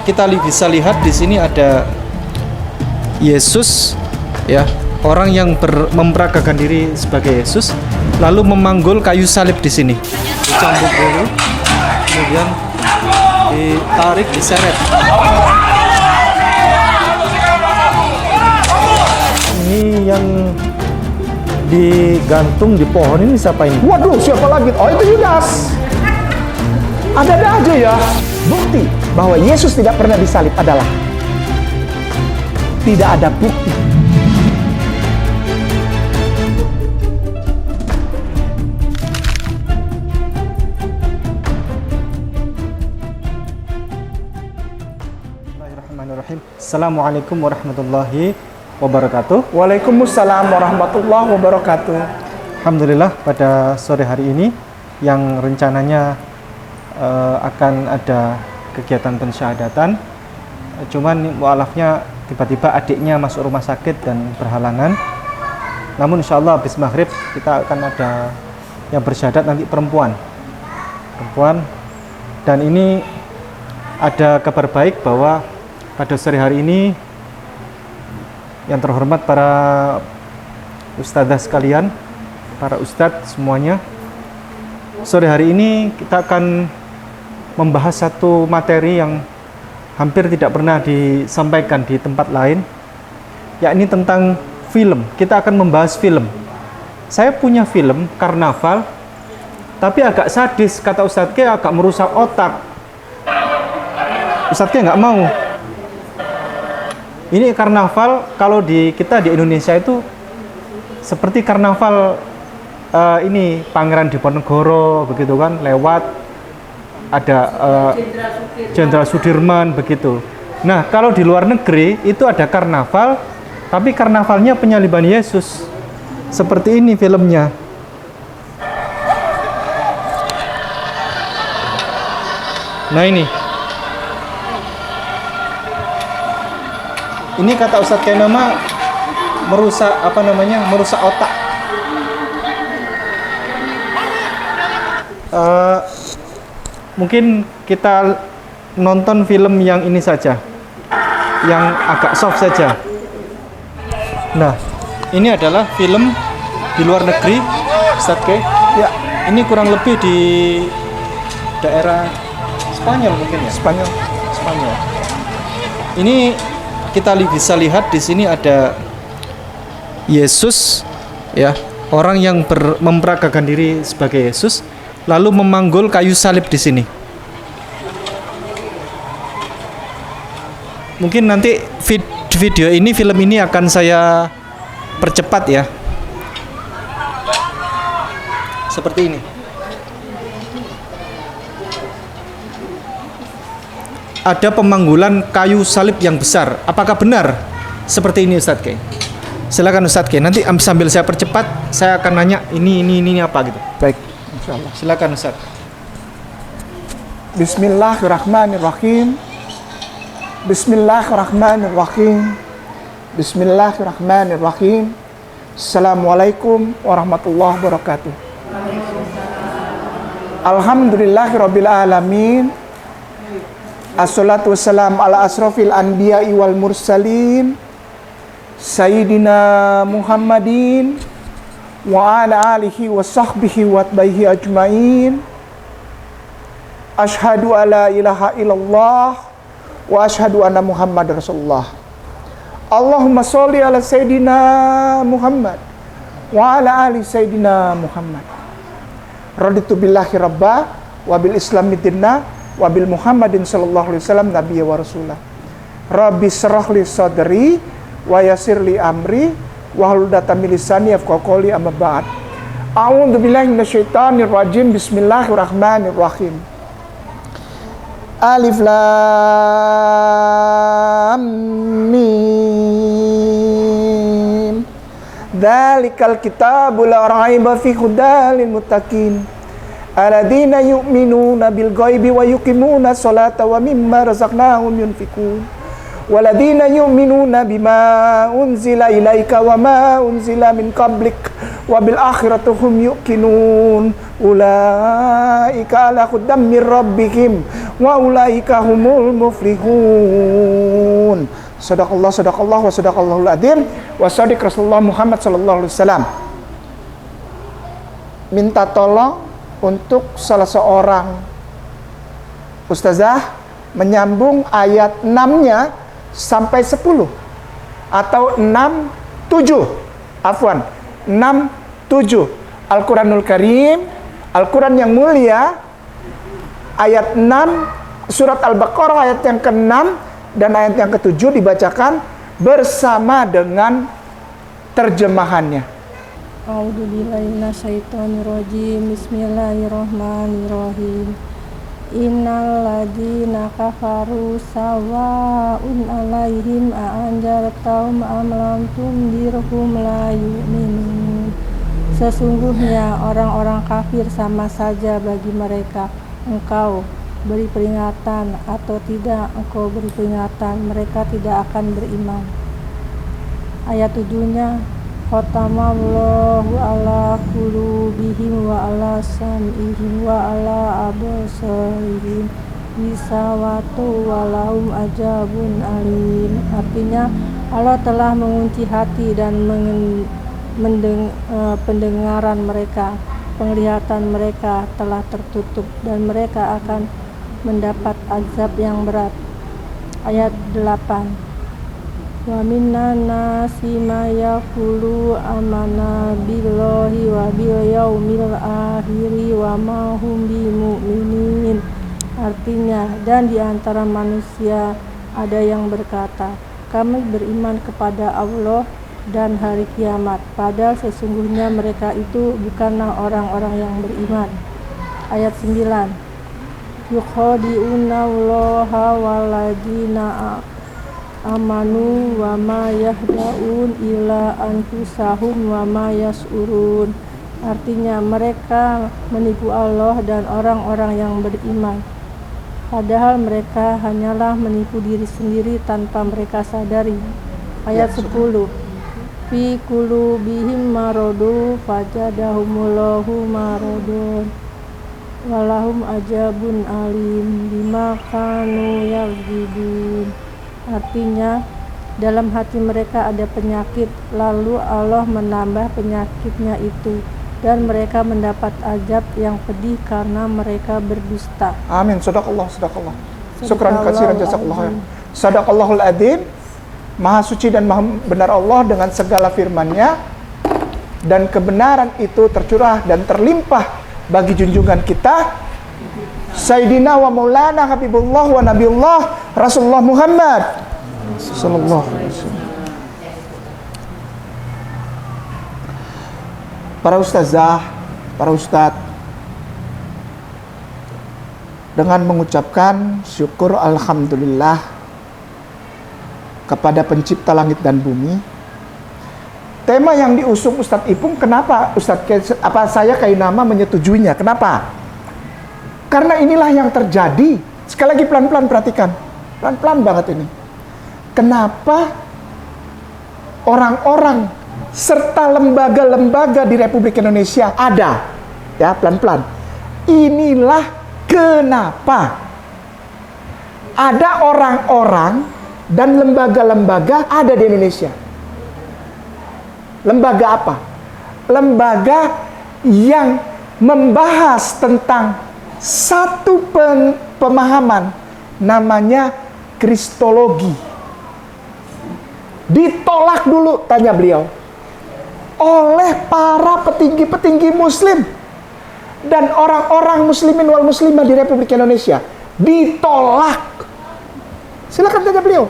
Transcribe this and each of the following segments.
kita bisa lihat di sini ada Yesus, ya, orang yang memperagakan diri sebagai Yesus, lalu memanggul kayu salib di sini. Dicambuk dulu, kemudian ditarik, diseret. Ini yang digantung di pohon ini siapa ini? Waduh, siapa lagi? Oh, itu Yudas. Ada-ada aja ya. Bukti bahwa Yesus tidak pernah disalib adalah tidak ada bukti. Bismillahirrahmanirrahim. Assalamualaikum warahmatullahi wabarakatuh. Waalaikumsalam warahmatullahi wabarakatuh. Alhamdulillah, pada sore hari ini yang rencananya akan ada kegiatan pensyahadatan, cuman mualafnya tiba-tiba adiknya masuk rumah sakit dan berhalangan. Namun insya Allah habis maghrib kita akan ada yang bersyahadat nanti perempuan, dan ini ada kabar baik bahwa pada sore hari ini yang terhormat para ustadzah sekalian, para ustadz semuanya, sore hari ini kita akan membahas satu materi yang hampir tidak pernah disampaikan di tempat lain, yakni tentang film. Kita akan membahas film. Saya punya film karnaval, tapi agak sadis, kata Ustadz Ke, agak merusak otak. Ustadz Ke nggak mau. Ini karnaval, kalau kita di Indonesia itu seperti karnaval ini Pangeran Diponegoro, begitu kan, lewat ada Jenderal Sudirman, begitu. Nah, kalau di luar negeri itu ada karnaval, tapi karnavalnya penyaliban Yesus. Seperti ini filmnya. Nah, ini kata Ustadz Kainama merusak merusak otak. Mungkin kita nonton film yang ini saja, yang agak soft saja. Nah, ini adalah film di luar negeri, Ustadz Ke. Ya, ini kurang lebih di daerah Spanyol mungkin ya. Spanyol. Ini kita bisa lihat di sini ada Yesus, ya, orang yang memperagakan diri sebagai Yesus, lalu memanggul kayu salib di sini. Mungkin nanti film ini akan saya percepat ya. Seperti ini. Ada pemanggulan kayu salib yang besar. Apakah benar seperti ini, Ustadz Ke? Silakan Ustadz Ke. Nanti sambil saya percepat, saya akan nanya ini apa gitu. Baik, insyaallah. Silakan Ustadz. Bismillahirrahmanirrahim. Bismillahirrahmanirrahim. Bismillahirrahmanirrahim. Assalamualaikum warahmatullahi wabarakatuh. Alhamdulillahirabbil alamin. Assalatu wassalam ala asrofil anbiya'i wal mursalin Sayyidina Muhammadin wa ala alihi wa sahbihi wa atbaihi ajmain. Ashhadu alla ilaha illallah wa ashhadu anna Muhammad Rasulullah. Allahumma sholli ala Sayyidina Muhammad wa ala ali Sayyidina Muhammad. Raditu billahi rabba wa bil islami dinna wa bil Muhammadin sallallahu alaihi wasallam nabiyya wa rasulah. Rabbi shrah li sadri wa yassir li amri wa hlul 'uqdatam min lisani yafqahu qawli, amma ba'd. A'udzu billahi minasyaitonir rajim. Bismillahirrahmanirrahim. Alif lam mim. Dzalikal kitabu la raiba fi hudal lil muttaqin. Alladzina yu'minuna bil ghaibi wa yuqimuna sholata wa mimma razaqnahum yunfiqun. Walladzina yu'minuna bima unzila ilaika wa ma unzila min qablik wa bil akhirati hum yuqinun ulaika ala hudan mir rabbihim wa ulaika humul muflihun. Sadaqallah wa sadaqallahul adzim wa shadiq Rasulullah Muhammad sallallahu alaihi wasallam. Minta tolong untuk salah seorang ustazah menyambung ayat 6-nya sampai 10 atau 6-7 afwan 6-7 Al-Quranul Karim, Al-Quran yang mulia, ayat 6 surat Al-Baqarah ayat yang ke-6 dan ayat yang ke-7 dibacakan bersama dengan terjemahannya. A'udzubillahi minasyaitonirrajim. Bismillahirrahmanirrahim. Innal ladzina kafaru sawa'un 'alaihim a'anzartahum am lam tundirhum la yu'minun. Sesungguhnya orang-orang kafir sama saja bagi mereka, engkau beri peringatan atau tidak engkau beri peringatan, mereka tidak akan beriman. Ayat 7-nya, khatamallahu ala qulubihim wa ala sam'ihim wa ala absarihim bisawatu walahum ajabun alim. Artinya, Allah telah mengunci hati dan pendengaran mereka, penglihatan mereka telah tertutup dan mereka akan mendapat azab yang berat. Ayat 8, wa minan nasi may yaqulu amanna billahi wa bil yaumil akhir wa ma hum bimu'minin. Artinya, dan di antara manusia ada yang berkata, kami beriman kepada Allah dan hari kiamat, padahal sesungguhnya mereka itu bukanlah orang-orang yang beriman. Ayat 9, yukhadi'una allaha waladina amanu wa ma yahda'un illa anfusahum wa ma yas'urun. Artinya, mereka menipu Allah dan orang-orang yang beriman, padahal mereka hanyalah menipu diri sendiri tanpa mereka sadari. Ayat 10, fi qulubihim maradun fajadahumullahu maradun walahum ajabun alim bima kanu yakdzibun. Artinya, dalam hati mereka ada penyakit, lalu Allah menambah penyakitnya itu, dan mereka mendapat azab yang pedih karena mereka berdusta. Amin. Sadaqallah. Syukran katsiran jazakallahu. Sadaqallahul adzim. Maha suci dan maha benar Allah dengan segala firman-Nya, dan kebenaran itu tercurah dan terlimpah bagi junjungan kita Sayyidina wa Maulana Habibullah wa Nabiullah Rasulullah Muhammad sallallahu alaihi wasallam. Para ustazah, para ustadz, dengan mengucapkan syukur alhamdulillah kepada pencipta langit dan bumi. Tema yang diusung Ustadz Ipung, kenapa saya Kainama menyetujuinya? Kenapa? Karena inilah yang terjadi. Sekali lagi pelan-pelan perhatikan. Pelan-pelan banget ini. Kenapa orang-orang serta lembaga-lembaga di Republik Indonesia ada? Ya, pelan-pelan. Inilah kenapa ada orang-orang dan lembaga-lembaga ada di Indonesia. Lembaga apa? Lembaga yang membahas tentang satu pemahaman, namanya Kristologi. Ditolak dulu, tanya beliau, oleh para petinggi-petinggi Muslim dan orang-orang Muslimin wal Muslimah di Republik Indonesia. Ditolak. Silakan tanya beliau.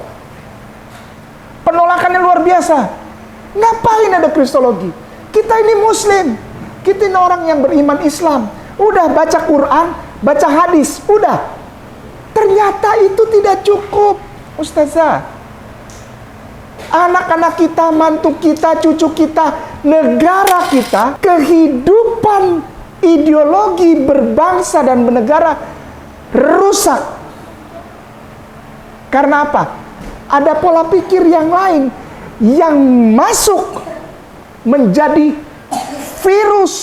Penolakannya luar biasa. Ngapain ada Kristologi? Kita ini Muslim, kita ini orang yang beriman Islam. Udah baca Quran, baca hadis, udah. Ternyata itu tidak cukup, Ustazah. Anak-anak kita, mantu kita, cucu kita, negara kita, kehidupan ideologi berbangsa dan bernegara rusak. Karena apa? Ada pola pikir yang lain yang masuk menjadi virus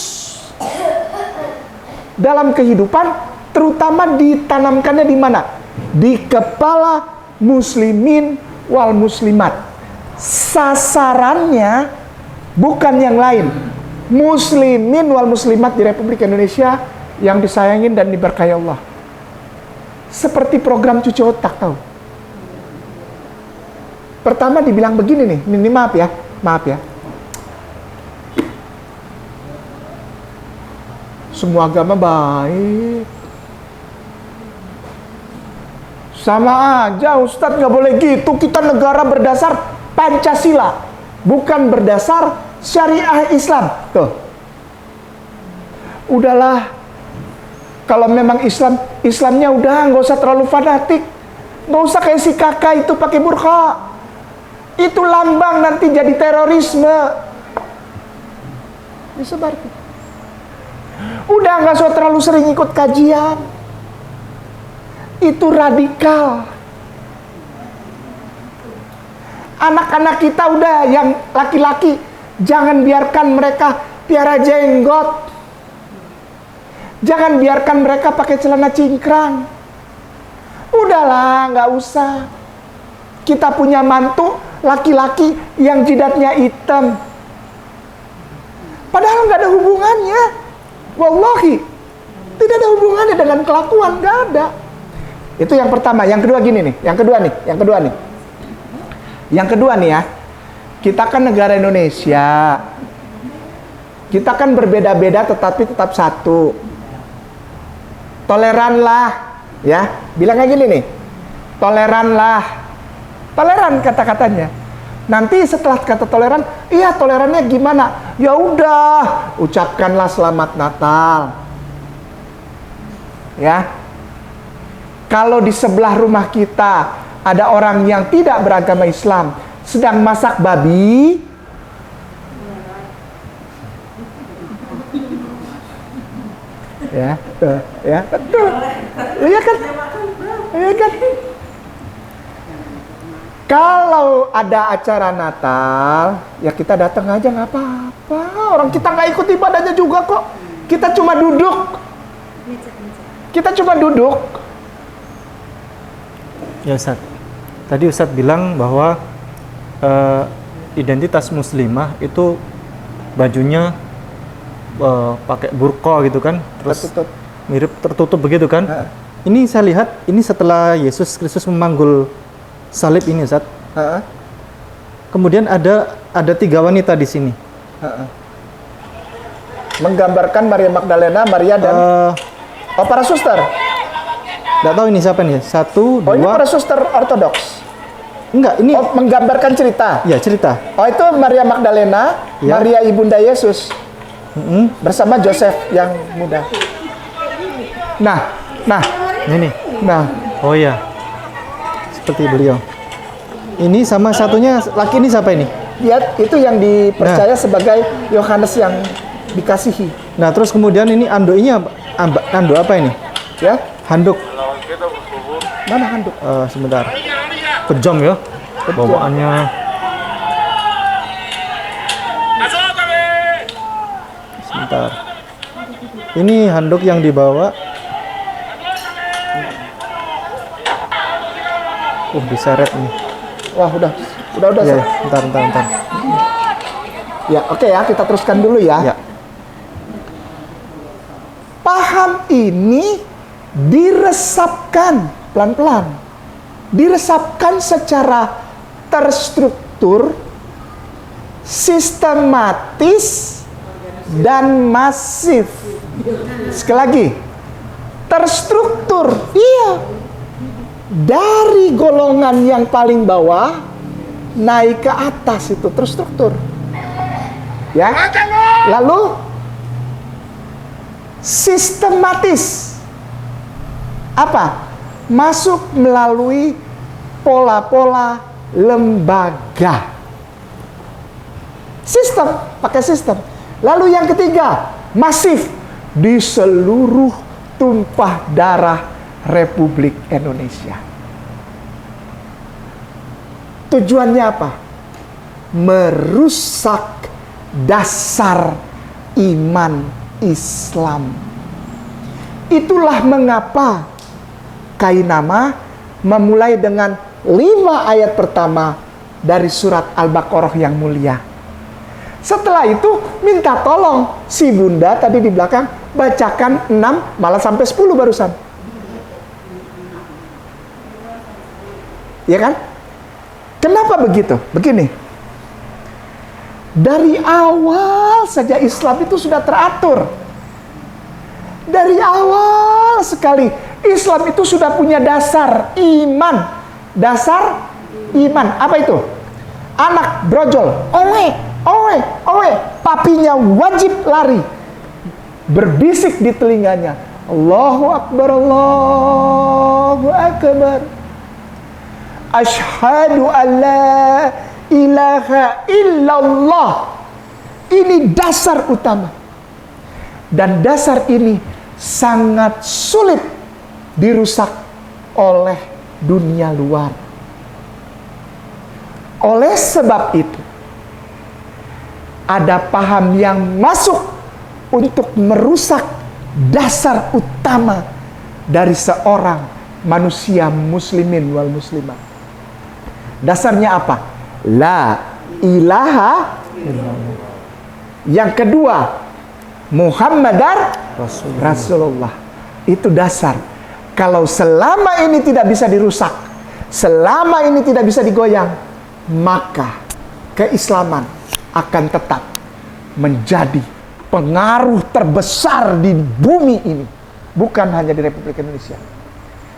dalam kehidupan, terutama ditanamkannya di mana? Di kepala muslimin wal muslimat. Sasarannya bukan yang lain, muslimin wal muslimat di Republik Indonesia yang disayangin dan diberkahi Allah. Seperti program cuci otak, tahu? Pertama dibilang begini nih, ini maaf ya. Semua agama baik. Sama aja Ustadz, nggak boleh gitu. Kita negara berdasar Pancasila, bukan berdasar syariah Islam. Tuh. Udahlah. Kalau memang Islamnya udah nggak usah terlalu fanatik. Nggak usah kayak si kakak itu pakai burqa. Itu lambang nanti jadi terorisme. Disebarkan. Udah nggak usah terlalu sering ikut kajian. Itu radikal. Anak-anak kita udah yang laki-laki, jangan biarkan mereka piara jenggot. Jangan biarkan mereka pakai celana cingkrang. Udahlah, nggak usah. Kita punya mantu laki-laki yang jidatnya hitam. Padahal nggak ada hubungannya. Wallahi, tidak ada hubungannya dengan kelakuan, nggak ada. Itu yang pertama. Yang kedua gini nih. Yang kedua nih ya. Kita kan negara Indonesia. Kita kan berbeda-beda tetapi tetap satu. Toleranlah, ya. Bilangnya gini nih. Toleranlah. Toleran kata-katanya. Nanti setelah kata toleran, iya tolerannya gimana? Ya udah, ucapkanlah selamat Natal. Ya. Kalau di sebelah rumah kita ada orang yang tidak beragama Islam sedang masak babi, ya, betul, iya kan? Kalau ada acara Natal, ya kita datang aja nggak apa-apa. Orang kita nggak ikut ibadahnya juga kok. Kita cuma duduk. Ya Ustaz, tadi Ustaz bilang bahwa identitas muslimah itu bajunya pakai burqa gitu kan, terus Tertutup. mirip tertutup begitu kan. Ini saya lihat, ini setelah Yesus Kristus memanggul salib ini Ustaz. Kemudian ada 3 wanita di sini. Menggambarkan Maria Magdalena, Maria dan para suster. Nggak tahu ini siapa nih? 1, 2. Oh, ini para suster ortodoks. Enggak, ini menggambarkan cerita. ya cerita. Oh, itu Maria Magdalena, Ya. Maria ibunda Yesus. Bersama Joseph yang muda. Nah. Ini. Nah, Oh iya. Seperti beliau. Ini sama satunya laki ini siapa ini? lihat itu yang dipercaya sebagai Yohanes yang dikasihi. Nah, terus kemudian ini anduknya anduk apa ini? Ya, Handuk. mana handuk? Sebentar. Kejam ya bawaannya. Sebentar. Ini handuk yang dibawa. Diseret nih. Wah, udah. Ya, bentar. Ya, oke ya, kita teruskan dulu ya. Ya. Paham ini diresapkan pelan-pelan. Diresapkan secara terstruktur, sistematis, dan masif. Sekali lagi, terstruktur. Iya. Dari golongan yang paling bawah naik ke atas itu terstruktur. Ya. Lalu sistematis. Apa? Masuk melalui pola-pola lembaga. Sistem, pakai sistem. Lalu yang ketiga, masif di seluruh tumpah darah Republik Indonesia. Tujuannya apa? Merusak dasar iman Islam. Itulah mengapa Kainama memulai dengan 5 ayat pertama dari surat Al-Baqarah yang mulia. Setelah itu minta tolong si bunda tadi di belakang bacakan 6 malah sampai 10 barusan. Ya kan? Kenapa begitu? Begini. Dari awal saja Islam itu sudah teratur. Dari awal sekali Islam itu sudah punya dasar iman. Dasar iman. Apa itu? Anak brojol, owe, owe, owe. Papinya wajib lari. Berbisik di telinganya. Allahu Akbar, Allahu Akbar. Asyhadu an la ilaha illallah. Ini dasar utama. Dan dasar ini sangat sulit dirusak oleh dunia luar. Oleh sebab itu, ada paham yang masuk untuk merusak dasar utama dari seorang manusia muslimin wal muslimat. Dasarnya apa? La ilaha illallah. Yang kedua, Muhammadar Rasulullah. Itu dasar. Kalau selama ini tidak bisa dirusak, selama ini tidak bisa digoyang, maka keislaman akan tetap menjadi pengaruh terbesar di bumi ini. Bukan hanya di Republik Indonesia.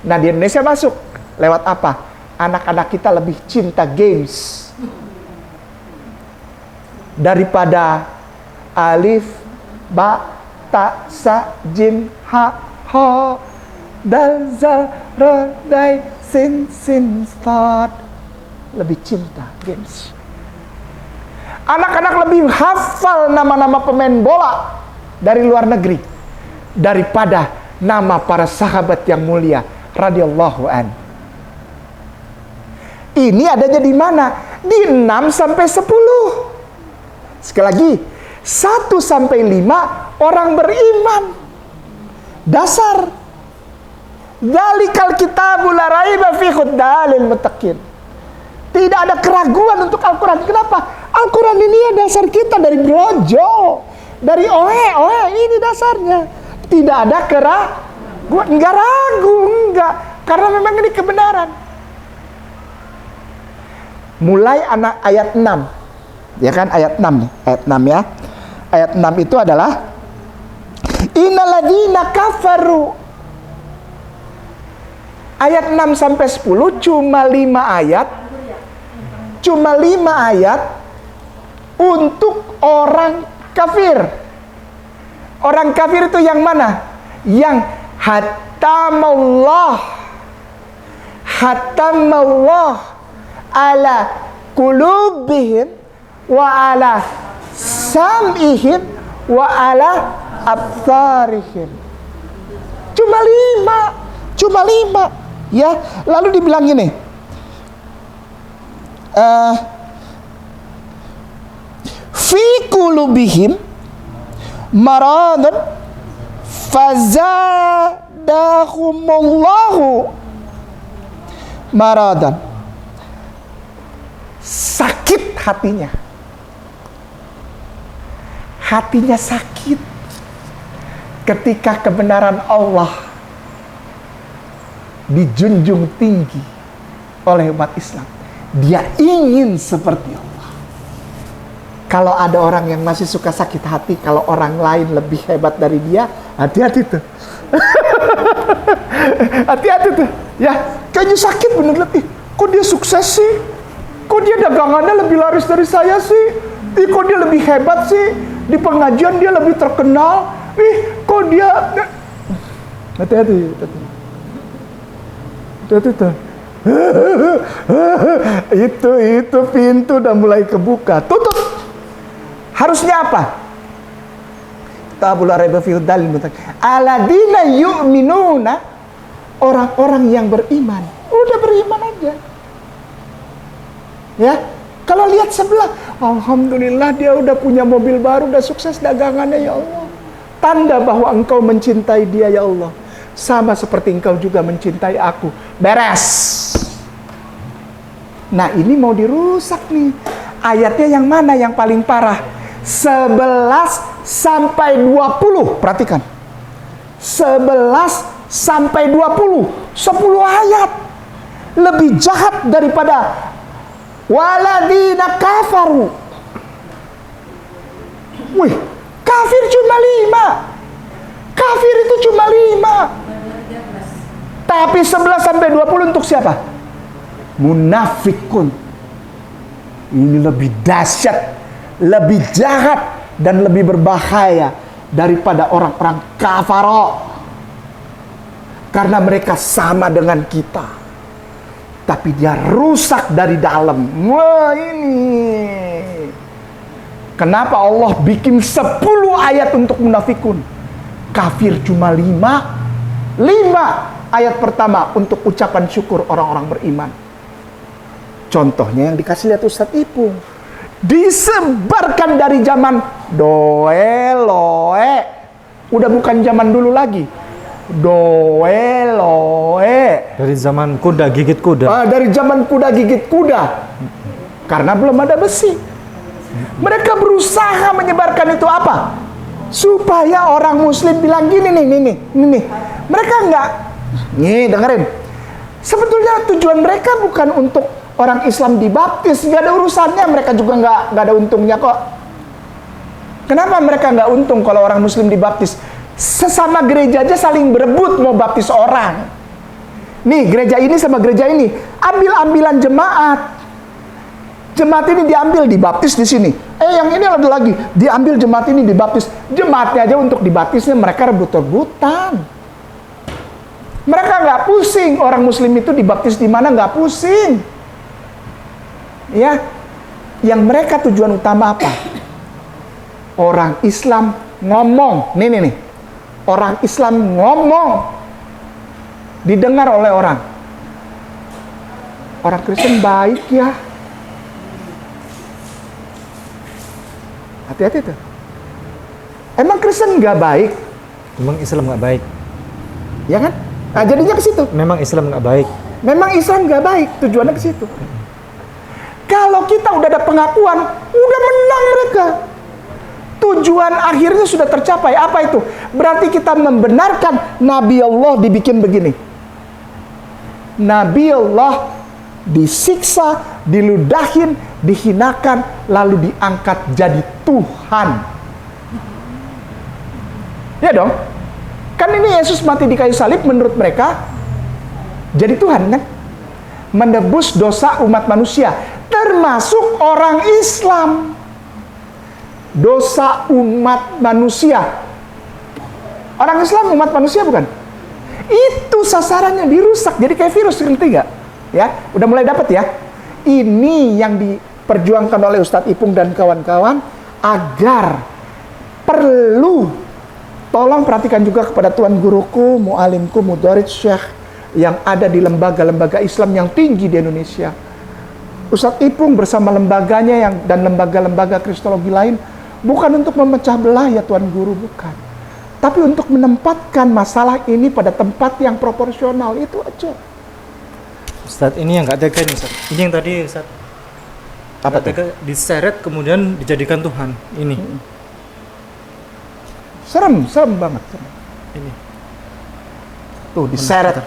Nah, di Indonesia masuk lewat apa? Anak-anak kita lebih cinta games daripada alif, ba, ta, sa, jim, ha, ho, dal, zal, ro, dai, sin, stad. Lebih cinta games. Anak-anak lebih hafal nama-nama pemain bola dari luar negeri daripada nama para sahabat yang mulia radhiyallahu an. Ini adanya di mana? Di 6 sampai 10. Sekali lagi, 1 sampai 5 orang beriman. Dasar. Dzalikal kitabul la raiba fihi hudalil muttaqin. Tidak ada keraguan untuk Al-Quran. Kenapa? Al-Quran ini ya dasar kita dari brojol, dari oe, ini dasarnya. Tidak ada keraguan, enggak ragu, enggak. Karena memang ini kebenaran. Mulai ayat 6. Ya kan, ayat 6 nih, ayat 6 ya. Ayat 6 itu adalah innalladzina kafaru. Ayat 6 sampai 10 cuma 5 ayat. Cuma 5 ayat untuk orang kafir. Orang kafir itu yang mana? Yang hatamallah ala qulubihim wa ala sam'ihim wa ala absarihim. Cuma 5 ya. Lalu dibilang gini, fi qulubihim maradun fazadahumullahu maradan. Sakit hatinya. Hatinya sakit ketika kebenaran Allah dijunjung tinggi oleh umat Islam. Dia ingin seperti Allah. Kalau ada orang yang masih suka sakit hati kalau orang lain lebih hebat dari dia, hati-hati tuh. Hati-hati tuh. Ya, kayaknya sakit bener letih. Kok dia sukses sih? Kok dia dagangannya lebih laris dari saya sih? Kok dia lebih hebat sih? Di pengajian dia lebih terkenal. Kok dia... Hati-hati. Hati-hati tuh. Itu pintu udah mulai kebuka. Tutup. Harusnya apa? Tabula raiba fihi hudal muttaqin. Alladzina yu'minuna, orang-orang yang beriman. Udah beriman aja. Ya. Kalau lihat sebelah, alhamdulillah dia udah punya mobil baru, udah sukses dagangannya ya Allah. Tanda bahwa engkau mencintai dia ya Allah. Sama seperti engkau juga mencintai aku. Beres. Nah ini mau dirusak nih. Ayatnya yang mana yang paling parah? 11 sampai 20. Perhatikan. 11 sampai 20. 10 ayat. Lebih jahat daripada waladina kafaru. Wih, kafir cuma 5. Kafir itu cuma 5. Tapi 11 sampai 20 untuk siapa? Munafikun. Ini lebih dahsyat, lebih jahat, dan lebih berbahaya daripada orang-orang kafaro. Karena mereka sama dengan kita, tapi dia rusak dari dalam. Wah ini kenapa Allah bikin 10 ayat untuk munafikun. Kafir cuma 5 ayat pertama untuk ucapan syukur orang-orang beriman. Contohnya yang dikasih lihat Ustadz Ipung, disebarkan dari zaman doe loe, udah bukan zaman dulu lagi. Doe loe, Dari zaman kuda gigit kuda. dari zaman kuda gigit kuda, karena belum ada besi. Mereka berusaha menyebarkan itu apa? Supaya orang muslim bilang gini nih. Mereka enggak, nih dengerin. Sebetulnya tujuan mereka bukan untuk orang Islam dibaptis, nggak ada urusannya. Mereka juga nggak ada untungnya kok. Kenapa mereka nggak untung kalau orang muslim dibaptis? Sesama gereja aja saling berebut mau baptis orang. Nih gereja ini sama gereja ini ambil-ambilan jemaat. Jemaat ini diambil dibaptis di sini. Yang ini ada lagi diambil jemaat ini dibaptis. Jemaatnya aja untuk dibaptisnya mereka rebut-rebutan. Mereka nggak pusing orang muslim itu dibaptis di mana, nggak pusing. Ya, yang mereka tujuan utama apa? Orang Islam ngomong, nih. Orang Islam ngomong, didengar oleh orang. Orang Kristen baik ya. Hati-hati tuh. Emang Kristen nggak baik? Memang Islam nggak baik. Ya kan? Nah, jadinya ke situ. Memang Islam nggak baik. Memang Islam nggak baik, tujuannya ke situ. Kalau kita udah ada pengakuan, udah menang mereka. Tujuan akhirnya sudah tercapai. Apa itu? Berarti kita membenarkan Nabi Allah dibikin begini. Nabi Allah disiksa, diludahin, dihinakan, lalu diangkat jadi Tuhan. Ya dong? Kan ini Yesus mati di kayu salib menurut mereka jadi Tuhan kan? Menebus dosa umat manusia, termasuk orang Islam. Dosa umat manusia. Orang Islam umat manusia bukan? Itu sasarannya dirusak. Jadi kayak virus, ngerti nggak? Ya, udah mulai dapat ya. Ini yang diperjuangkan oleh Ustadz Ipung dan kawan-kawan agar perlu. Tolong perhatikan juga kepada tuan guruku, mualimku, mudarid syekh yang ada di lembaga-lembaga Islam yang tinggi di Indonesia. Ustadz Ipung bersama lembaganya dan lembaga-lembaga kristologi lain bukan untuk memecah belah ya tuan guru, bukan. Tapi untuk menempatkan masalah ini pada tempat yang proporsional, itu aja. Ustadz, ini yang nggak tega nih Ustadz. Ini yang tadi Ustadz. Apa Nggak tega, diseret kemudian dijadikan Tuhan. Ini. Serem banget. Ini. Tuh diseret.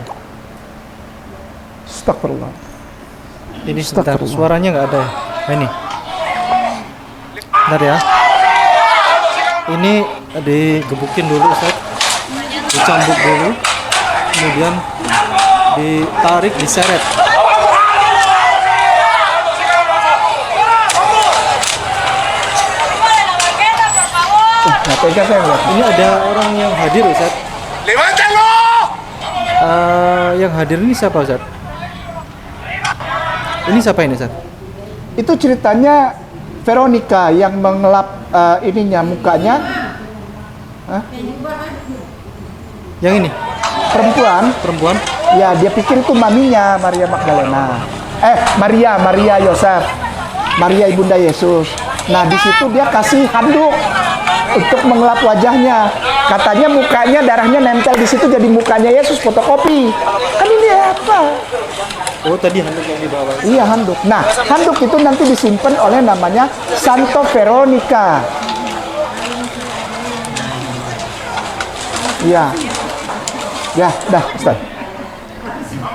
Astagfirullah. Ini sebentar, suaranya nggak ada. Nah, ini. Bentar ya. Ini digebukin dulu Ustaz. Dicambuk dulu. Kemudian ditarik, diseret. Ini ada orang yang hadir Ustaz. Yang hadir ini siapa Ustaz? Ini siapa ini Ustaz? Itu ceritanya Veronica yang mengelap ininya mukanya. Hah? Yang ini? Perempuan. Ya, dia pikir itu maminya Maria Magdalena. Maria Yosef. Maria ibunda Yesus. Nah, di situ dia kasih handuk untuk mengelap wajahnya. Katanya mukanya, darahnya nempel di situ jadi mukanya Yesus, fotokopi. Kan ini apa? Oh, tadi handuk yang dibawa. Iya, handuk. Nah, handuk itu nanti disimpan oleh namanya Santo Veronica. Iya. Ya, dah, Ustaz.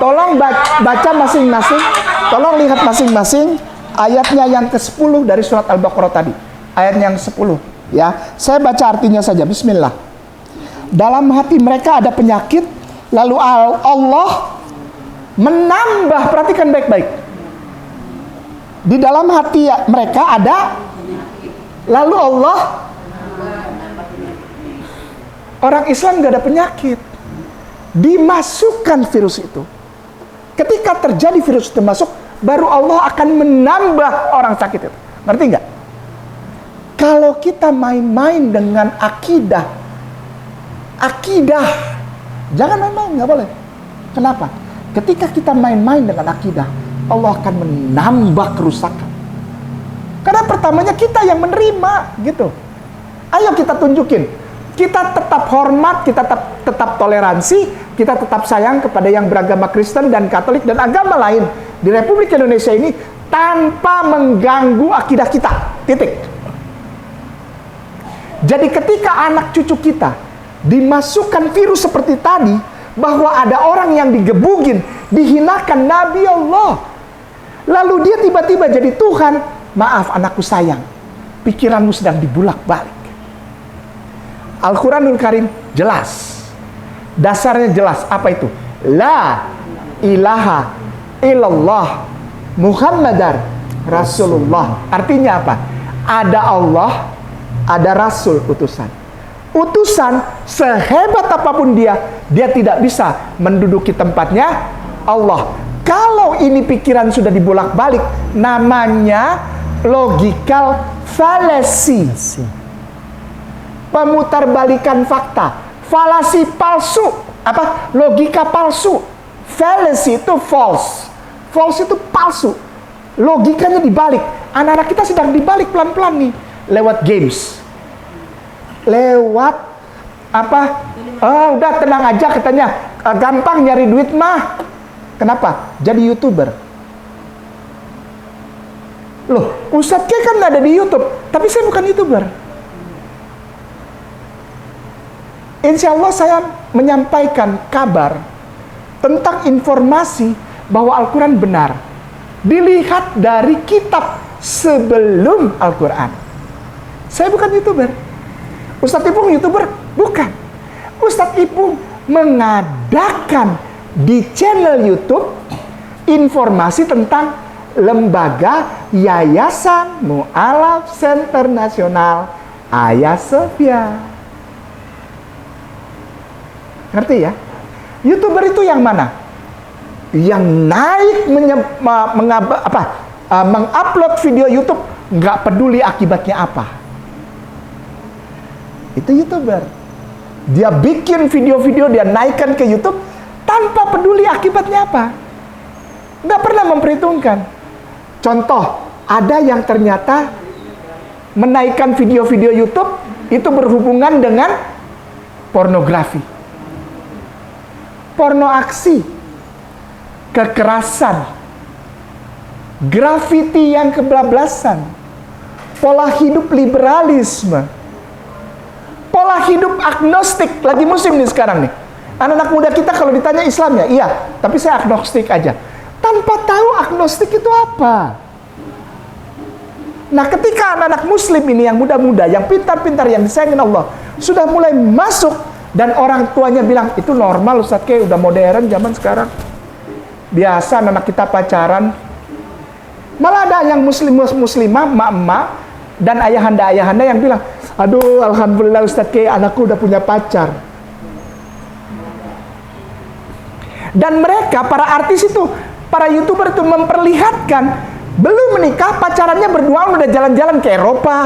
Tolong baca masing-masing. Tolong lihat masing-masing ayatnya yang ke-10 dari surat Al-Baqarah tadi. Ayat yang 10. Ya, saya baca artinya saja. Bismillah. Dalam hati mereka ada penyakit, lalu Allah menambah, perhatikan baik-baik. Di dalam hati mereka ada, lalu Allah, orang Islam gak ada penyakit, dimasukkan virus itu. Ketika terjadi virus itu masuk, baru Allah akan menambah orang sakit itu. Ngerti nggak? Kalau kita main-main dengan akidah, jangan main-main, nggak boleh. Kenapa? Ketika kita main-main dengan akidah, Allah akan menambah kerusakan. Karena pertamanya kita yang menerima, gitu. Ayo kita tunjukin. Kita tetap hormat, kita tetap toleransi, kita tetap sayang kepada yang beragama Kristen dan Katolik dan agama lain di Republik Indonesia ini tanpa mengganggu akidah kita. Titik. Jadi ketika anak cucu kita dimasukkan virus seperti tadi, bahwa ada orang yang digebugin, dihinakan Nabi Allah, lalu dia tiba-tiba jadi Tuhan. Maaf anakku sayang, pikiranmu sedang dibulak-balik. Al-Quranul Karim jelas, dasarnya jelas. Apa itu? La ilaha illallah Muhammadar Rasulullah. Artinya apa? Ada Allah, ada Rasul utusan. Utusan sehebat apapun dia tidak bisa menduduki tempatnya Allah. Kalau ini pikiran sudah dibolak-balik, namanya logical fallacy. Pemutarbalikan fakta. Falasi palsu. Apa? Logika palsu. Fallacy itu false. False itu palsu. Logikanya dibalik. Anak-anak kita sedang dibalik pelan-pelan nih. Lewat games. Lewat apa? Udah tenang aja katanya. Gampang nyari duit mah. Kenapa? Jadi YouTuber. Loh, Ustadz kan ada di YouTube, tapi saya bukan YouTuber. Insya Allah saya menyampaikan kabar tentang informasi bahwa Al-Quran benar. Dilihat dari kitab sebelum Al-Quran. Saya bukan YouTuber. Ustadz Ipung YouTuber? Bukan. Ustadz Ipung mengadakan di channel YouTube informasi tentang lembaga Yayasan Mu'alaf Center Nasional Hagia Sophia. Ngerti ya? YouTuber itu yang mana? Yang naik mengupload video YouTube, nggak peduli akibatnya apa. Itu YouTuber. Dia bikin video-video, dia naikkan ke YouTube tanpa peduli akibatnya apa. Nggak pernah memperhitungkan. Contoh, ada yang ternyata menaikkan video-video YouTube itu berhubungan dengan pornografi, porno aksi, kekerasan, grafiti yang kebablasan, pola hidup liberalisme, pola hidup agnostik. Lagi musim nih sekarang nih. Anak-anak muda kita kalau ditanya Islam ya, iya, tapi saya agnostik aja. Tanpa tahu agnostik itu apa. Nah, ketika anak-anak muslim ini yang muda-muda, yang pintar-pintar, yang disayangin Allah, sudah mulai masuk dan orang tuanya bilang, itu normal Ustadz, kayak udah modern zaman sekarang. Biasa anak kita pacaran. Malah ada yang muslimah, emak-emak, dan ayahanda-ayahanda yang bilang, aduh alhamdulillah Ustadz, kayak anakku udah punya pacar. Dan mereka, para artis itu, para YouTuber itu memperlihatkan belum menikah, pacarannya berdua udah jalan-jalan ke Eropa.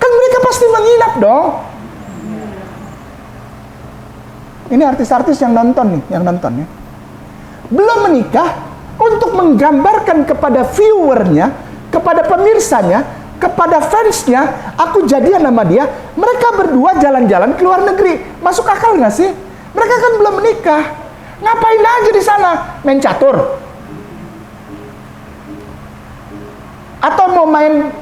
Kan mereka pasti menginap dong. Ini artis-artis yang nonton nih, yang nonton ya. Belum menikah, untuk menggambarkan kepada viewernya, kepada pemirsanya, kepada fansnya, aku jadian sama dia. Mereka berdua jalan-jalan ke luar negeri. Masuk akal nggak sih? Mereka kan belum menikah. Ngapain aja di sana? Main catur? Atau mau main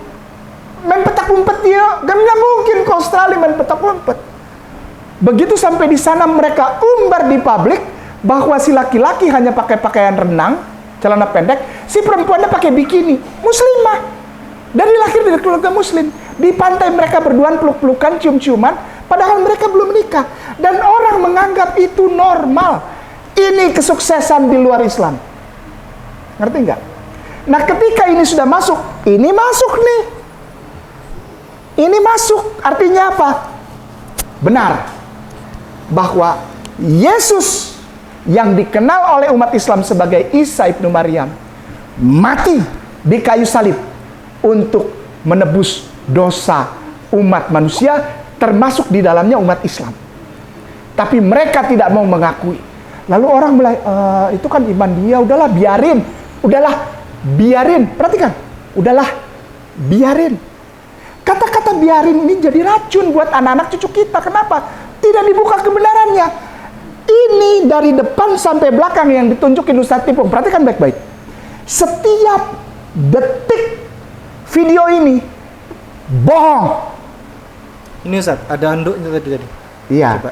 petak umpet dia? Kan nggak mungkin ke Australia main petak umpet. Begitu sampai di sana mereka umbar di publik bahwa si laki-laki hanya pakai pakaian renang, celana pendek, si perempuannya pakai bikini, muslimah. Dari lahir dari keluarga muslim. Di pantai mereka berduaan peluk-pelukan, cium-ciuman, padahal mereka belum menikah. Dan orang menganggap itu normal. Ini kesuksesan di luar Islam. Ngerti nggak? Nah, ketika ini sudah masuk, ini masuk nih. Ini masuk, artinya apa? Benar bahwa Yesus yang dikenal oleh umat Islam sebagai Isa ibnu Maryam mati di kayu salib untuk menebus dosa umat manusia, termasuk di dalamnya umat Islam. Tapi mereka tidak mau mengakui. Lalu orang mulai, itu kan iman dia, udahlah biarin. Perhatikan, udahlah biarin. Kata-kata biarin ini jadi racun buat anak-anak cucu kita. Kenapa? Tidak dibuka kebenarannya. Ini dari depan sampai belakang yang ditunjukin Ustadz Tipung. Perhatikan baik-baik. Setiap detik video ini bohong. Ini Ustadz, ada anduknya tadi. Iya. Coba.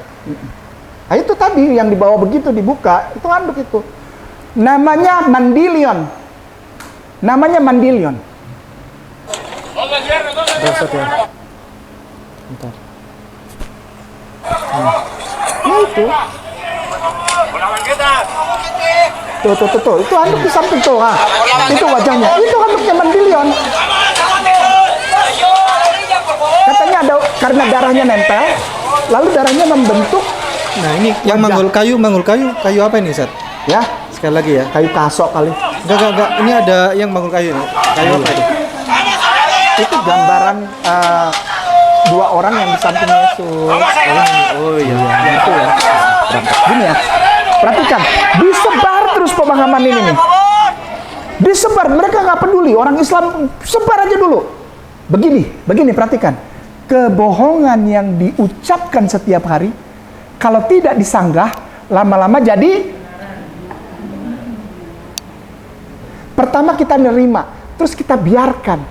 Nah, itu tadi yang dibawa begitu dibuka, itu anduk itu. Namanya mandilion. Ustadz ya. Bentar. Nah, itu. Tuh. Itu anduk di samping tuh. Itu wajahnya. Itu anduknya mandilion. Katanya ada karena darahnya nempel, lalu darahnya membentuk. Nah, ini yang manggul kayu apa ini, Ustadz? Ya, Sekali lagi ya. kayu kasok kali. Enggak. Ini ada yang manggul kayu nih. Kayu apa itu? Itu gambaran dua orang yang di samping Yesus. Oh iya. Itu ya. Gini ya. Perhatikan, disebar terus pemahaman ini nih. Disebar, mereka nggak peduli. Orang Islam sebar aja dulu. Begini, perhatikan. Kebohongan yang diucapkan setiap hari, kalau tidak disanggah, lama-lama jadi. Pertama kita nerima, terus kita biarkan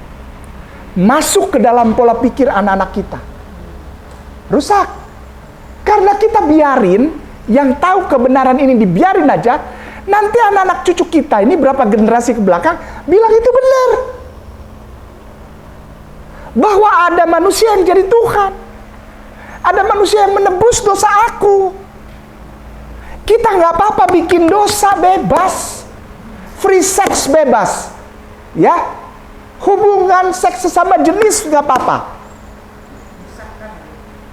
masuk ke dalam pola pikir anak-anak kita. Rusak. Karena kita biarin, yang tahu kebenaran ini dibiarin aja, nanti anak-anak cucu kita ini berapa generasi ke belakang bilang itu benar. Bahwa ada manusia yang jadi Tuhan. Ada manusia yang menebus dosa aku. Kita nggak apa-apa bikin dosa, bebas. Free sex bebas. Ya. Hubungan seks sesama jenis nggak apa-apa.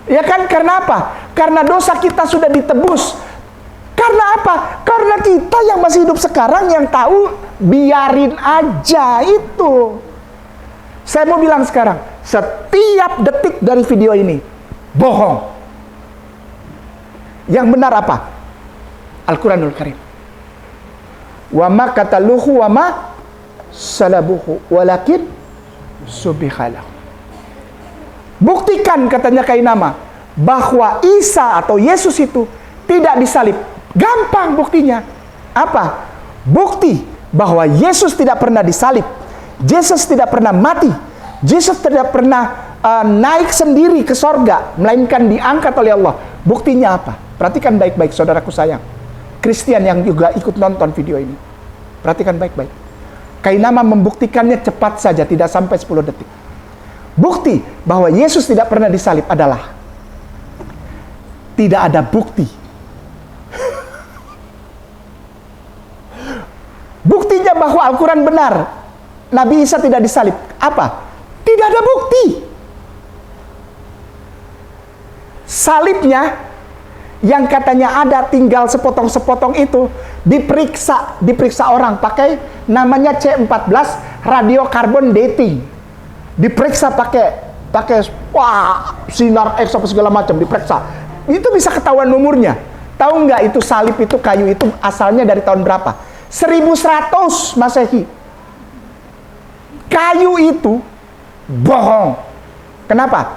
Ya kan, karena apa? Karena dosa kita sudah ditebus. Karena apa? Karena kita yang masih hidup sekarang yang tahu, biarin aja itu. Saya mau bilang sekarang, setiap detik dari video ini bohong. Yang benar apa? Al-Quranul Karim. Wa ma qataluhu wa ma salabuhu walakin subihalahu. Buktikan, katanya Kainama, bahwa Isa atau Yesus itu tidak disalib. Gampang buktinya. Apa? Bukti bahwa Yesus tidak pernah disalib. Yesus tidak pernah mati. Yesus tidak pernah naik sendiri ke sorga, melainkan diangkat oleh Allah. Buktinya apa? Perhatikan baik-baik, saudaraku sayang. Kristen yang juga ikut nonton video ini. Perhatikan baik-baik. Kainama membuktikannya cepat saja, tidak sampai 10 detik. Bukti bahwa Yesus tidak pernah disalib adalah tidak ada bukti. Buktinya bahwa Al-Quran benar, Nabi Isa tidak disalib. Apa? Tidak ada bukti. Salibnya yang katanya ada tinggal sepotong-sepotong itu diperiksa orang pakai namanya C14 radiokarbon dating. Diperiksa pakai sinar X apa segala macam, diperiksa. Itu bisa ketahuan umurnya. Tahu nggak itu salib itu kayu itu asalnya dari tahun berapa? 1100 Masehi. Kayu itu bohong. Kenapa?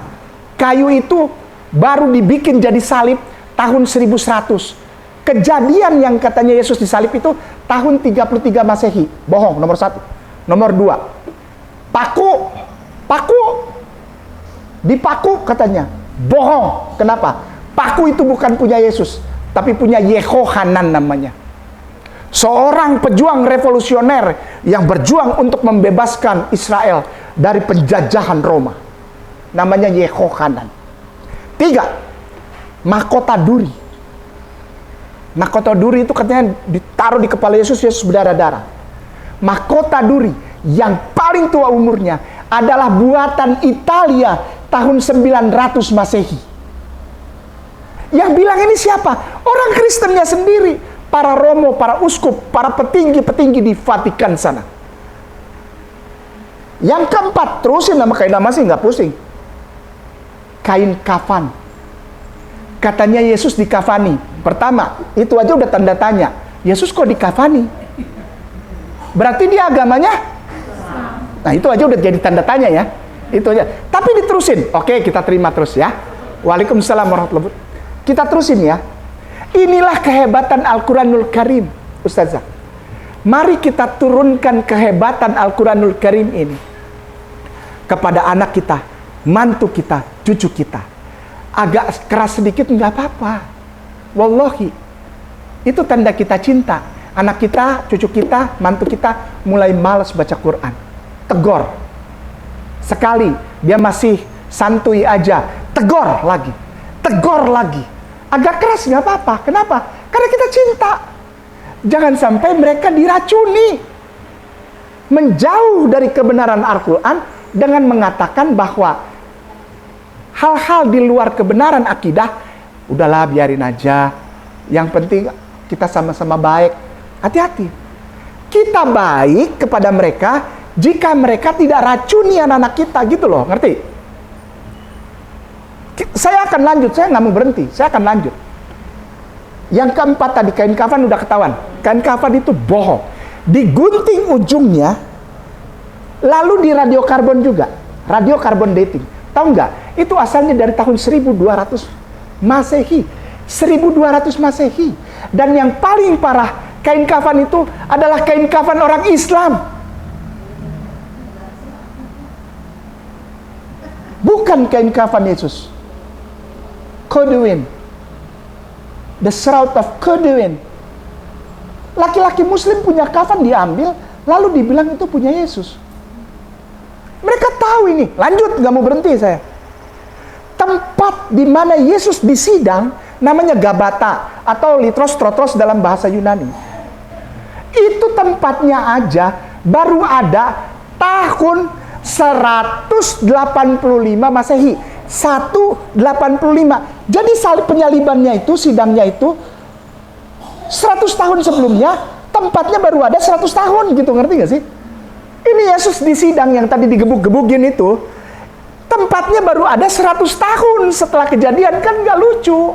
Kayu itu baru dibikin jadi salib tahun 1100. Kejadian yang katanya Yesus disalib itu tahun 33 Masehi. Bohong, nomor 1. Nomor 2, paku. Dipaku katanya. Bohong. Kenapa? Paku itu bukan punya Yesus, tapi punya Yehohanan namanya. Seorang pejuang revolusioner yang berjuang untuk membebaskan Israel dari penjajahan Roma. Namanya Yehohanan. 3, mahkota duri. Mahkota duri itu katanya ditaruh di kepala Yesus, Yesus berdarah-darah. Mahkota duri yang paling tua umurnya adalah buatan Italia tahun 900 Masehi. Yang bilang ini siapa? Orang Kristennya sendiri. Para romo, para uskup, para petinggi-petinggi di Vatikan sana. Yang keempat, terusin nama kain masih nggak pusing. Kain kafan. Katanya Yesus dikafani. Pertama, itu aja udah tanda tanya. Yesus kok dikafani? Berarti dia agamanya? Nah, itu aja udah jadi tanda tanya ya. Itu aja. Tapi diterusin. Oke, kita terima terus ya. Waalaikumsalam warahmatullahi wabarakatuh. Kita terusin ya. Inilah kehebatan Al-Quranul Karim, Ustazah. Mari kita turunkan kehebatan Al-Quranul Karim ini kepada anak kita, mantu kita, cucu kita. Agak keras sedikit nggak apa-apa. Wallahi, itu tanda kita cinta. Anak kita, cucu kita, mantu kita mulai malas baca Quran. Tegor. Sekali dia masih santuy aja, tegor lagi. Tegor lagi. Agak keras nggak apa-apa. Kenapa? Karena kita cinta. Jangan sampai mereka diracuni. Menjauh dari kebenaran Al-Quran dengan mengatakan bahwa hal-hal di luar kebenaran akidah, udahlah biarin aja. Yang penting kita sama-sama baik. Hati-hati. Kita baik kepada mereka jika mereka tidak racuni anak-anak kita, gitu loh. Ngerti? Saya akan lanjut, saya nggak mau berhenti, saya akan lanjut. Yang keempat tadi, kain kafan udah ketahuan. Kain kafan itu bohong. Digunting ujungnya, lalu di radiokarbon juga. Radiokarbon dating. Tahu nggak? Itu asalnya dari tahun 1200 Masehi. 1200 Masehi. Dan yang paling parah, kain kafan itu adalah kain kafan orang Islam. Bukan kain kafan Yesus. Kodewin, the shroud of Kodewin. Laki-laki Muslim punya kafan diambil, lalu dibilang itu punya Yesus. Mereka tahu ini. Lanjut, nggak mau berhenti saya. Tempat di mana Yesus disidang namanya Gabata atau Litros Trotros dalam bahasa Yunani. Itu tempatnya aja baru ada tahun 185 Masehi. 185. Jadi salib penyalibannya itu, sidangnya itu 100 tahun sebelumnya, tempatnya baru ada 100 tahun gitu, ngerti gak sih? Ini Yesus di sidang yang tadi digebuk-gebukin itu, tempatnya baru ada 100 tahun setelah kejadian, kan gak lucu.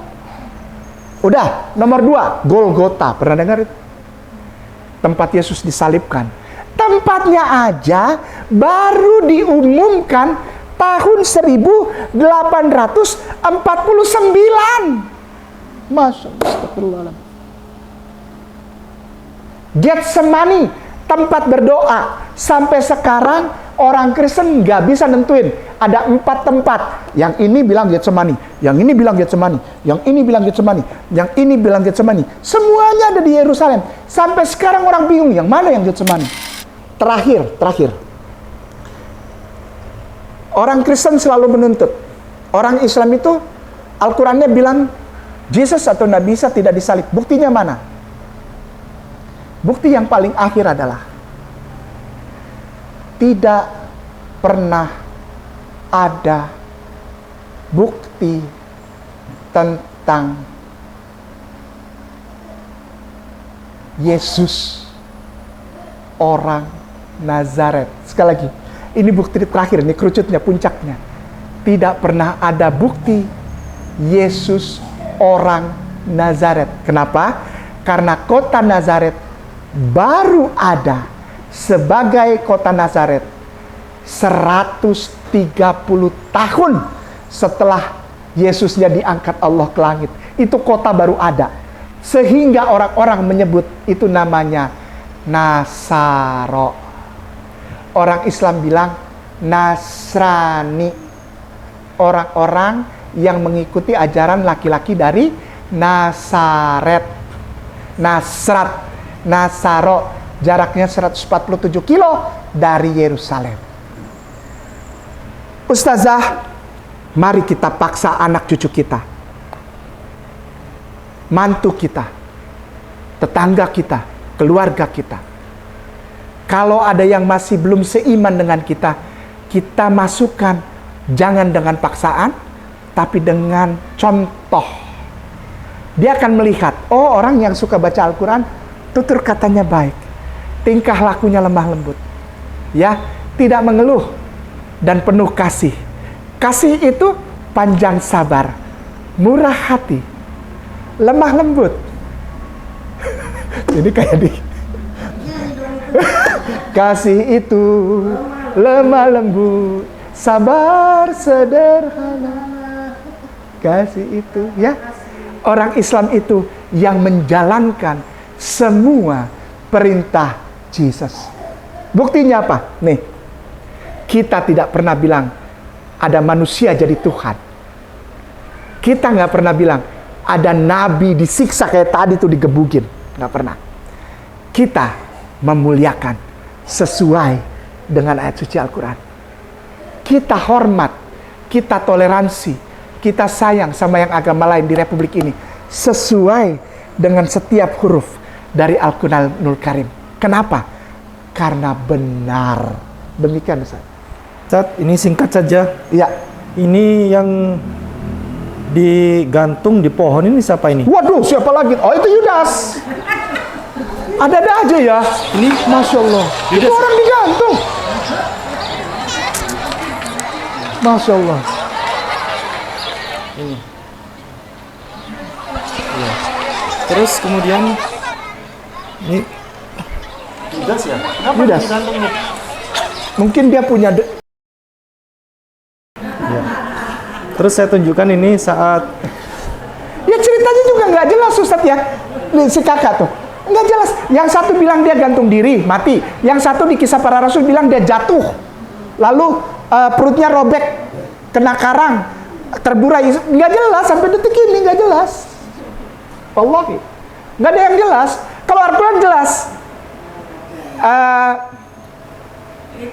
Udah, nomor 2, Golgota. Pernah dengar itu? Tempat Yesus disalibkan. Tempatnya aja baru diumumkan tahun 1849. Masya Allah. Getsemani, tempat berdoa. Sampai sekarang orang Kristen nggak bisa nentuin. Ada 4 tempat. Yang ini bilang Getsemani, yang ini bilang Getsemani, yang ini bilang Getsemani, yang ini bilang Getsemani. Semuanya ada di Yerusalem. Sampai sekarang orang bingung yang mana yang Getsemani. Terakhir. Orang Kristen selalu menuntut. Orang Islam itu, Al-Qurannya bilang, Yesus atau Nabi Isa tidak disalib. Buktinya mana? Bukti yang paling akhir adalah, tidak pernah ada bukti tentang Yesus orang Nazaret. Sekali lagi, ini bukti terakhir, ini kerucutnya, puncaknya. Tidak pernah ada bukti Yesus orang Nazaret. Kenapa? Karena kota Nazaret baru ada sebagai kota Nazaret 130 tahun setelah Yesusnya diangkat Allah ke langit. Itu kota baru ada. Sehingga orang-orang menyebut itu namanya Nasaro. Orang Islam bilang Nasrani. Orang-orang yang mengikuti ajaran laki-laki dari Nasaret. Nasrat, Nasaro, jaraknya 147 kilo dari Yerusalem. Ustazah, mari kita paksa anak cucu kita, mantu kita, tetangga kita, keluarga kita. Kalau ada yang masih belum seiman dengan kita, kita masukkan, jangan dengan paksaan, tapi dengan contoh. Dia akan melihat, oh orang yang suka baca Al-Quran, tutur katanya baik, tingkah lakunya lemah lembut, ya, tidak mengeluh, dan penuh kasih. Kasih itu panjang sabar, murah hati, lemah lembut. Jadi kayak di kasih itu lemah lembut, sabar sederhana. Kasih itu, ya, orang Islam itu yang menjalankan semua perintah Yesus. Buktinya apa? Nih, kita tidak pernah bilang ada manusia jadi Tuhan. Kita nggak pernah bilang ada nabi disiksa kayak tadi tuh digebugin. Nggak pernah. Kita memuliakan sesuai dengan ayat suci Al-Quran. Kita hormat, kita toleransi, kita sayang sama yang agama lain di Republik ini sesuai dengan setiap huruf dari Al-Quranul Karim. Kenapa? Karena benar. Demikian, Ustaz. Ustaz, ini singkat saja. Ya. Ini yang digantung di pohon ini siapa ini? Waduh, siapa lagi? Oh, itu Yudas. Ada-ada aja ya. Ini Masya Allah. Itu Yudas. orang digantung. Masya Allah. Ini. Ya. Terus kemudian ini Yudas ya? Kenapa Yudas. digantung nih? Mungkin dia punya Ya. Terus saya tunjukkan ini saat ya ceritanya juga nggak jelas, Ustadz ya. Nih, si kakak tuh nggak jelas. Yang satu bilang dia gantung diri, mati. Yang satu di Kisah Para Rasul bilang dia jatuh, lalu perutnya robek, kena karang, terburai. Nggak jelas sampai detik ini, nggak jelas. Wallahi, nggak ada yang jelas. Kalau Al-Quran jelas.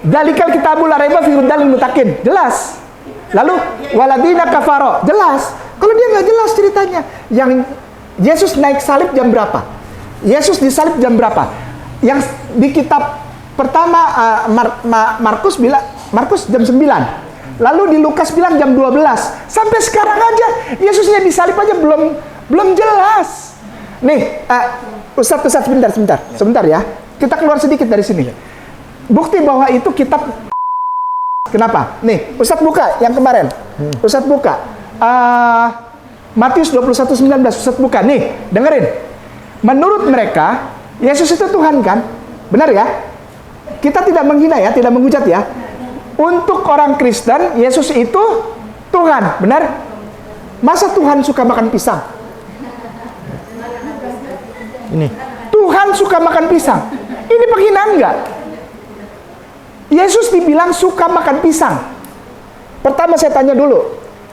Dalikal kitabul la raiba fihi hudal lil muttaqin, jelas. Lalu waladina kafaro, jelas. Kalau dia nggak jelas ceritanya. Yang Yesus naik salib jam berapa? Yesus disalib jam berapa? Yang di kitab pertama Markus bilang Markus jam 9. Lalu di Lukas bilang jam 12. Sampai sekarang aja Yesusnya disalib aja belum jelas. Nih, Ustadz sebentar ya. Kita keluar sedikit dari sini. Bukti bahwa itu kitab. Kenapa? Nih, Ustadz buka yang kemarin. Ustadz buka. Matius 21:19. Ustadz buka. Nih, dengerin. Menurut mereka, Yesus itu Tuhan kan? Benar ya? Kita tidak menghina ya, tidak menghujat ya. Untuk orang Kristen, Yesus itu Tuhan. Benar? Masa Tuhan suka makan pisang? ini. Tuhan suka makan pisang. Ini penghinaan enggak? Yesus dibilang suka makan pisang. Pertama saya tanya dulu,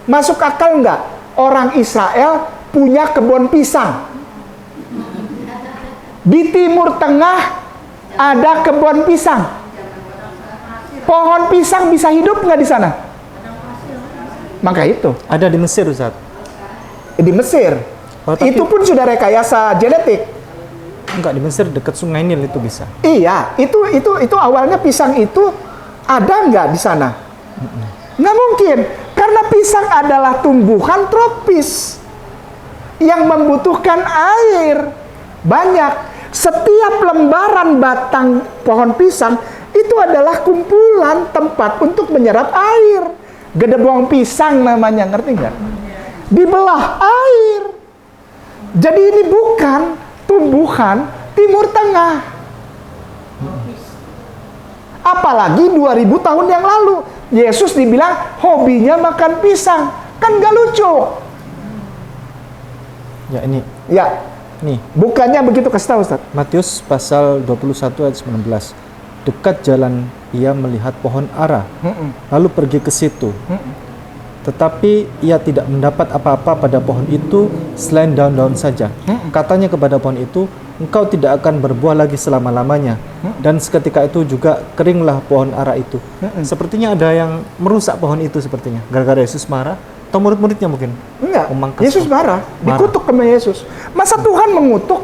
masuk akal enggak orang Israel punya kebun pisang? Di Timur Tengah ada kebun pisang. Pohon pisang bisa hidup nggak di sana? Maka itu. Ada di Mesir, Ustaz. Di Mesir. Oh, tapi- Itu pun sudah rekayasa genetik. Enggak, di Mesir dekat Sungai Nil itu bisa. Iya, itu awalnya pisang itu ada nggak di sana? Nggak mungkin, karena pisang adalah tumbuhan tropis yang membutuhkan air banyak. Setiap lembaran batang pohon pisang itu adalah kumpulan tempat untuk menyerap air. Gedebong pisang namanya, ngerti nggak? Dibelah air. Jadi ini bukan tumbuhan Timur Tengah. Apalagi 2000 tahun yang lalu. Yesus dibilang hobinya makan pisang. Kan gak lucu. Ya ini. Ya. Nih. Bukannya begitu, kasih tahu Ustaz. Matius pasal 21 ayat 19. Dekat jalan ia melihat pohon ara. Lalu pergi ke situ. Tetapi ia tidak mendapat apa-apa pada pohon itu selain daun-daun saja. Katanya kepada pohon itu, engkau tidak akan berbuah lagi selama-lamanya. Dan seketika itu juga keringlah pohon ara itu. Sepertinya ada yang merusak pohon itu sepertinya. Gara-gara Yesus marah. Atau murid-muridnya mungkin? Enggak. Memangkas Yesus marah. Dikutuk sama Yesus. Masa Tuhan mengutuk?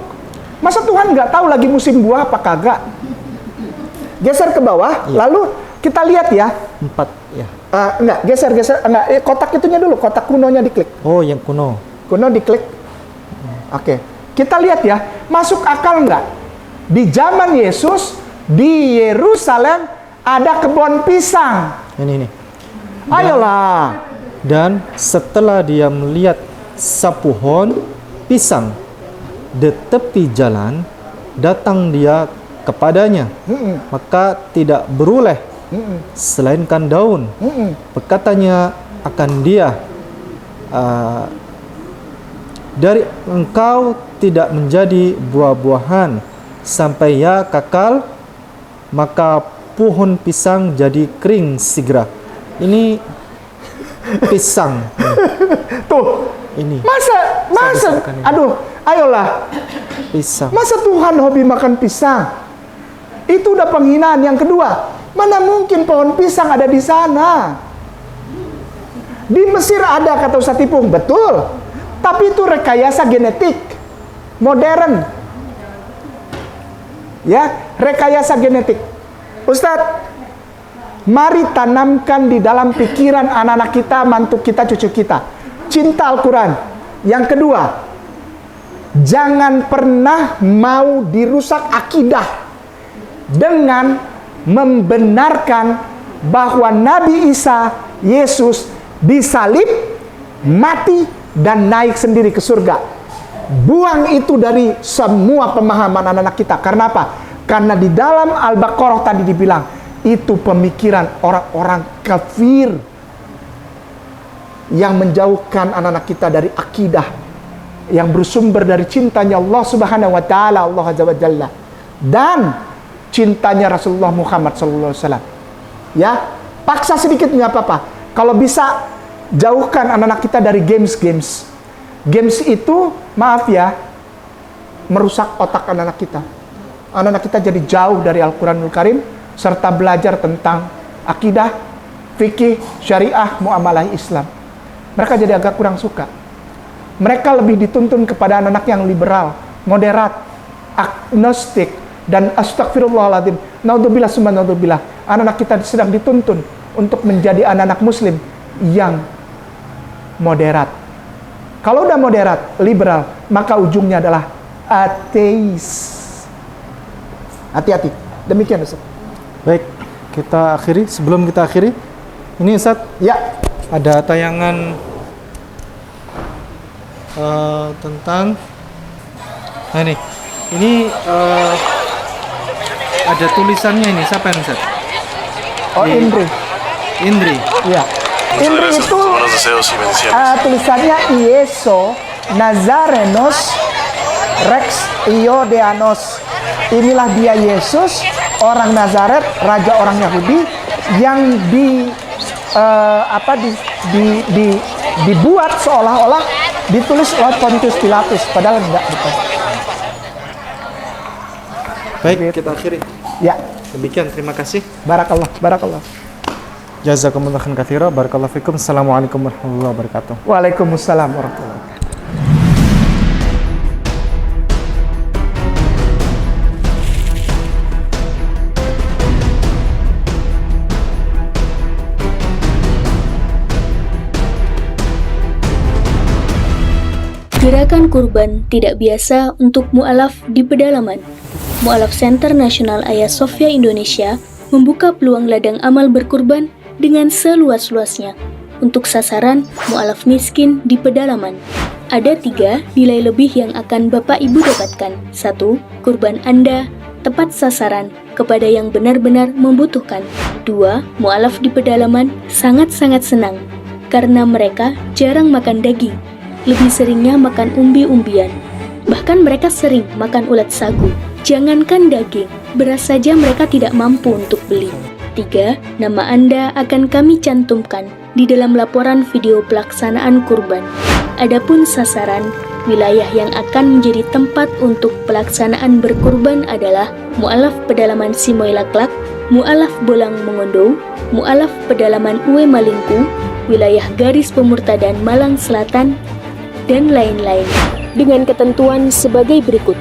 Masa Tuhan nggak tahu lagi musim buah apa kagak? Geser ke bawah. Iya. Lalu kita lihat ya. 4 ya. Enggak, geser. Enggak, kotak itunya dulu. Kotak kunonya diklik. Oh, yang kuno. Kuno diklik. Oke. Kita lihat ya. Masuk akal nggak? Di zaman Yesus, di Yerusalem, ada kebun pisang. Ini. Ayolah. Dan setelah dia melihat sepohon pisang di tepi jalan, datang dia kepadanya. Maka tidak beroleh selainkan daun. Berkatanya akan dia, dari engkau tidak menjadi buah-buahan sampai ia kekal, maka pohon pisang jadi kering segera. Ini pisang. Tuh. Ini Masa, Saya aduh, ayolah. pisang. Masa Tuhan hobi makan pisang? Itu udah penghinaan. Yang kedua, mana mungkin pohon pisang ada di sana? Di Mesir ada, kata Ustaz Ipung, betul. Tapi itu rekayasa genetik modern. Ya, rekayasa genetik. Ustadz, mari tanamkan di dalam pikiran anak-anak kita, mantu kita, cucu kita, cinta Al-Quran. Yang kedua, jangan pernah mau dirusak akidah dengan membenarkan bahwa Nabi Isa, Yesus, disalib, mati, dan naik sendiri ke surga. Buang itu dari semua pemahaman anak-anak kita. Karena apa? Karena di dalam Al-Baqarah tadi dibilang, itu pemikiran orang-orang kafir yang menjauhkan anak-anak kita dari akidah yang bersumber dari cintanya Allah Subhanahu wa taala, Allah Azza wa Jalla, dan cintanya Rasulullah Muhammad sallallahu alaihi wasallam. Ya, paksa sedikit nggak apa-apa. Kalau bisa jauhkan anak-anak kita dari games. Games itu, maaf ya, merusak otak anak-anak kita. Anak-anak kita jadi jauh dari Al-Quranul Karim, serta belajar tentang akidah, fikih, syariah, muamalah Islam. Mereka jadi agak kurang suka. Mereka lebih dituntun kepada anak-anak yang liberal, moderat, agnostik, dan astagfirullahaladzim, naudzubillah summa naudzubillah. Anak-anak kita sedang dituntun untuk menjadi anak-anak muslim yang moderat. Kalau udah moderat, liberal, maka ujungnya adalah ateis. Hati-hati. Demikian Ustaz. Baik, kita akhiri. Sebelum kita akhiri, ini Ustaz, Ya, ada tayangan tentang, nah ini ada tulisannya ini. Siapa ini Ustaz? oh Indri. Indri. Ya. Indri itu tulisannya Ieso Nazarenos Rex Iodeanos. Inilah dia Yesus, orang Nazaret, raja orang Yahudi, yang dibuat seolah-olah ditulis oleh Pontius Pilatus, padahal enggak, betul. Baik, kita akhiri. Ya, Demikian, terima kasih. barakallah. Jazakumullah khairan katsira. Barakallahu fikum. Assalamualaikum warahmatullahi wabarakatuh. Waalaikumsalam warahmatullahi wabarakatuh. Gerakan kurban tidak biasa untuk mu'alaf di pedalaman. Mu'alaf Center Nasional Ayah Sofia Indonesia membuka peluang ladang amal berkurban dengan seluas-luasnya untuk sasaran mu'alaf miskin di pedalaman. Ada 3 nilai lebih yang akan Bapak Ibu dapatkan. 1. Kurban Anda tepat sasaran kepada yang benar-benar membutuhkan. 2. Mu'alaf di pedalaman sangat-sangat senang karena mereka jarang makan daging, lebih seringnya makan umbi-umbian. Bahkan mereka sering makan ulat sagu. Jangankan daging, beras saja mereka tidak mampu untuk beli. 3. Nama Anda akan kami cantumkan di dalam laporan video pelaksanaan kurban. Adapun sasaran, wilayah yang akan menjadi tempat untuk pelaksanaan berkurban adalah Mu'alaf Pedalaman Simoylaklak, Mu'alaf Bolang Mongondo, Mu'alaf Pedalaman Uwe Malingku, wilayah garis pemurtadan Malang Selatan, dan lain-lain. Dengan ketentuan sebagai berikut.